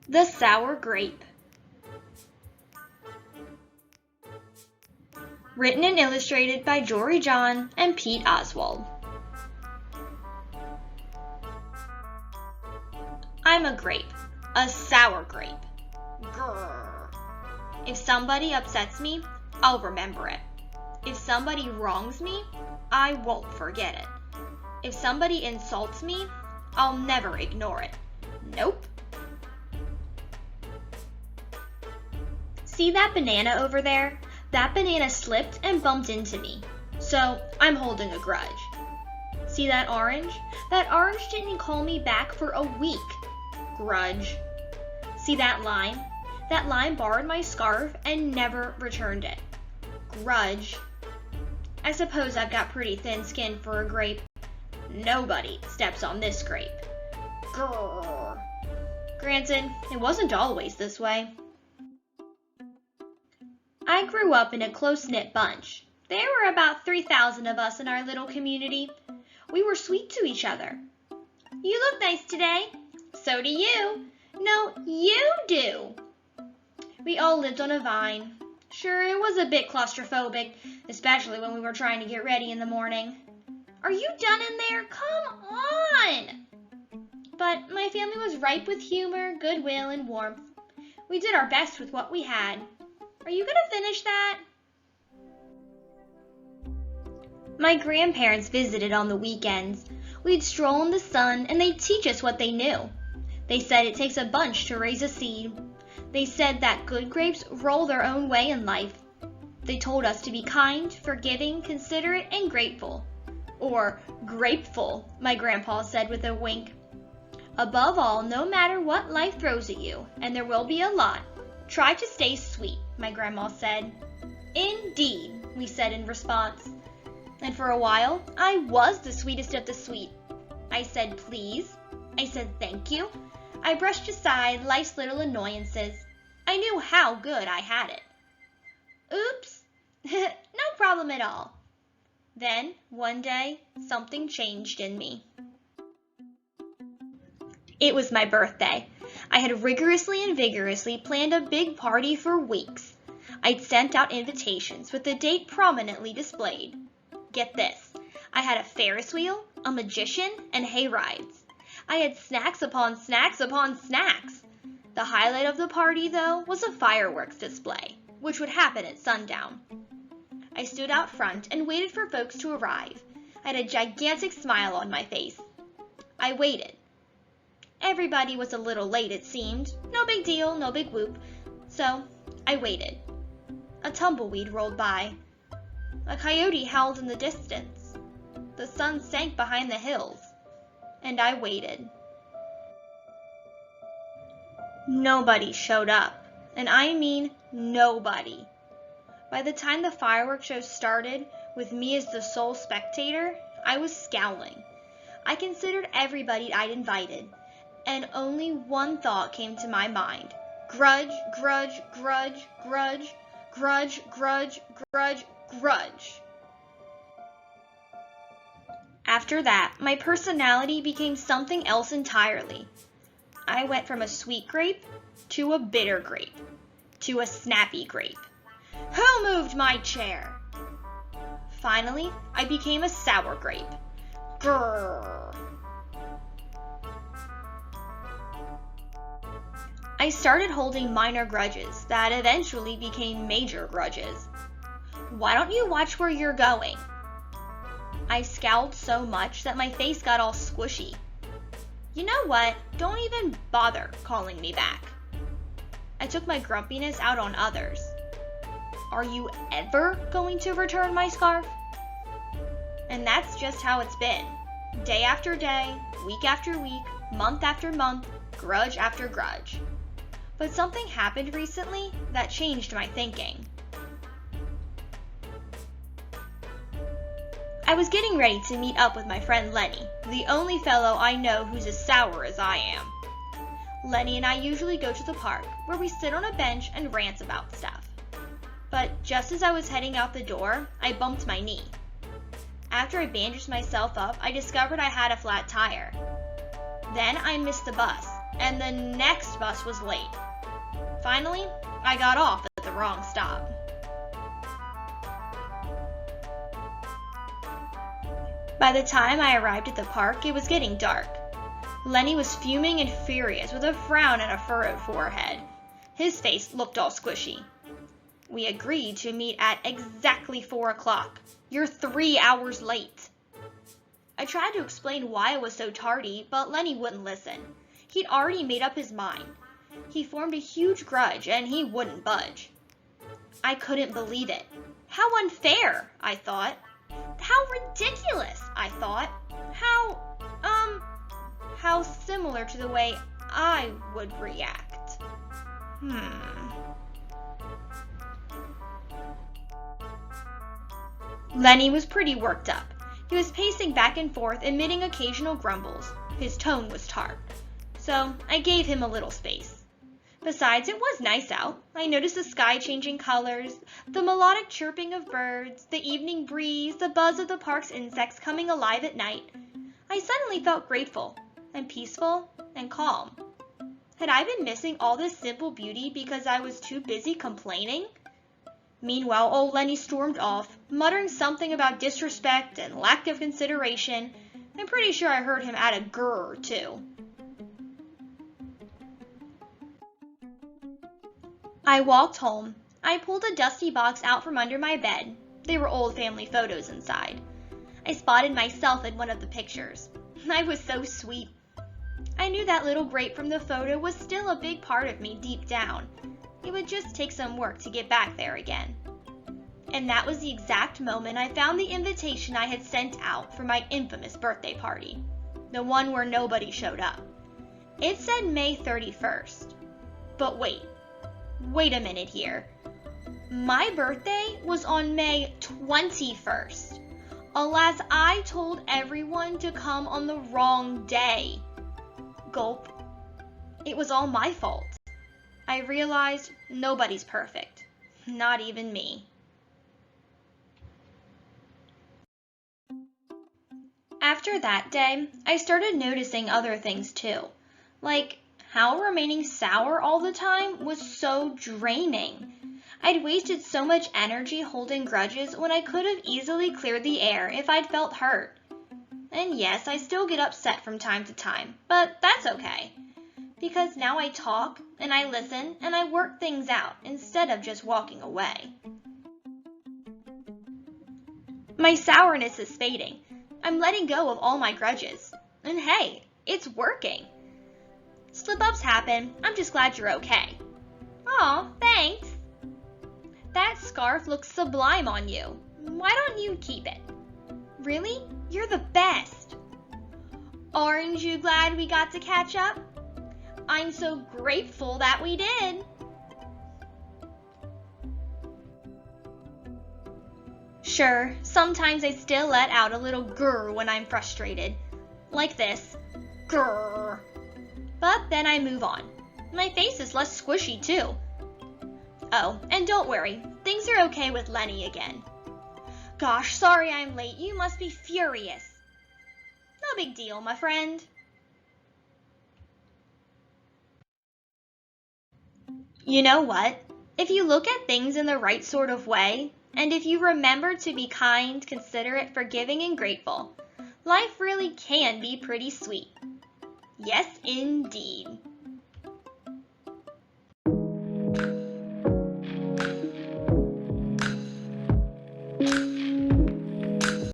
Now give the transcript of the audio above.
The Sour Grape. Written and illustrated by Jory John and Pete Oswald. I'm a grape, a sour grape. Grrr. If somebody upsets me, I'll remember it. If somebody wrongs me, I won't forget it. If somebody insults me, I'll never ignore it. Nope. See that banana over there? That banana slipped and bumped into me, so I'm holding a grudge. See that orange? That orange didn't call me back for a week. Grudge. See that lime? That lime borrowed my scarf and never returned it. Grudge. I suppose I've got pretty thin skin for a grape. Nobody steps on this grape. Grrr. Granted, it wasn't always this way. I grew up in a close-knit bunch. There were about 3,000 of us in our little community. We were sweet to each other. You look nice today. So do you. No, you do. We all lived on a vine. Sure, it was a bit claustrophobic, especially when we were trying to get ready in the morning. Are you done in there? Come on! But my family was ripe with humor, goodwill, and warmth. We did our best with what we had. Are you going to finish that? My grandparents visited on the weekends. We'd stroll in the sun and they'd teach us what they knew. They said it takes a bunch to raise a seed. They said that good grapes roll their own way in life. They told us to be kind, forgiving, considerate, and grateful. Or grapeful, my grandpa said with a wink. Above all, no matter what life throws at you, and there will be a lot, try to stay sweet, my grandma said. Indeed, we said in response. And for a while, I was the sweetest of the sweet. I said please. I said thank you. I brushed aside life's little annoyances. I knew how good I had it. Oops, no problem at all. Then, one day, something changed in me. It was my birthday. I had rigorously and vigorously planned a big party for weeks. I'd sent out invitations with the date prominently displayed. Get this, I had a Ferris wheel, a magician, and hay rides. I had snacks upon snacks upon snacks. The highlight of the party, though, was a fireworks display, which would happen at sundown. I stood out front and waited for folks to arrive. I had a gigantic smile on my face. I waited. Everybody was a little late, it seemed. No big deal, no big whoop. So, I waited. A tumbleweed rolled by. A coyote howled in the distance. The sun sank behind the hills. And I waited. Nobody showed up. And I mean nobody. By the time the fireworks show started, with me as the sole spectator, I was scowling. I considered everybody I'd invited, and only one thought came to my mind. Grudge, grudge, grudge, grudge, grudge, grudge, grudge, grudge. After that, my personality became something else entirely. I went from a sweet grape to a bitter grape to a snappy grape. Who moved my chair? Finally, I became a sour grape. Grrr. I started holding minor grudges that eventually became major grudges. Why don't you watch where you're going? I scowled so much that my face got all squishy. You know what? Don't even bother calling me back. I took my grumpiness out on others. Are you ever going to return my scarf? And that's just how it's been. Day after day, week after week, month after month, grudge after grudge. But something happened recently that changed my thinking. I was getting ready to meet up with my friend Lenny, the only fellow I know who's as sour as I am. Lenny and I usually go to the park, where we sit on a bench and rant about stuff. But just as I was heading out the door, I bumped my knee. After I bandaged myself up, I discovered I had a flat tire. Then I missed the bus, and the next bus was late. Finally, I got off at the wrong stop. By the time I arrived at the park, it was getting dark. Lenny was fuming and furious with a frown and a furrowed forehead. His face looked all squishy. We agreed to meet at exactly 4 o'clock. You're 3 hours late. I tried to explain why I was so tardy, but Lenny wouldn't listen. He'd already made up his mind. He formed a huge grudge, and he wouldn't budge. I couldn't believe it. How unfair, I thought. How ridiculous, I thought. How similar to the way I would react. Lenny was pretty worked up. He was pacing back and forth, emitting occasional grumbles. His tone was tart. So I gave him a little space. Besides, it was nice out. I noticed the sky changing colors, the melodic chirping of birds, the evening breeze, the buzz of the park's insects coming alive at night. I suddenly felt grateful and peaceful and calm. Had I been missing all this simple beauty because I was too busy complaining? Meanwhile, old Lenny stormed off, muttering something about disrespect and lack of consideration. I'm pretty sure I heard him add a grrr, too. I walked home. I pulled a dusty box out from under my bed. There were old family photos inside. I spotted myself in one of the pictures. I was so sweet. I knew that little Grape from the photo was still a big part of me deep down. It would just take some work to get back there again. And that was the exact moment I found the invitation I had sent out for my infamous birthday party. The one where nobody showed up. It said May 31st. But wait a minute here. My birthday was on May 21st. Alas, I told everyone to come on the wrong day. Gulp. It was all my fault. I realized nobody's perfect. Not even me. After that day, I started noticing other things too. Like how remaining sour all the time was so draining. I'd wasted so much energy holding grudges when I could have easily cleared the air if I'd felt hurt. And yes, I still get upset from time to time, but that's okay. Because now I talk, and I listen, and I work things out instead of just walking away. My sourness is fading. I'm letting go of all my grudges. And hey, it's working. Slip-ups happen. I'm just glad you're okay. Aw, thanks. That scarf looks sublime on you. Why don't you keep it? Really? You're the best. Aren't you glad we got to catch up? I'm so grateful that we did. Sure, sometimes I still let out a little grrr when I'm frustrated. Like this. Grrr. But then I move on. My face is less squishy too. Oh, and don't worry, things are okay with Lenny again. Gosh, sorry I'm late. You must be furious. No big deal, my friend. You know what? If you look at things in the right sort of way, and if you remember to be kind, considerate, forgiving, and grateful, life really can be pretty sweet. Yes, indeed.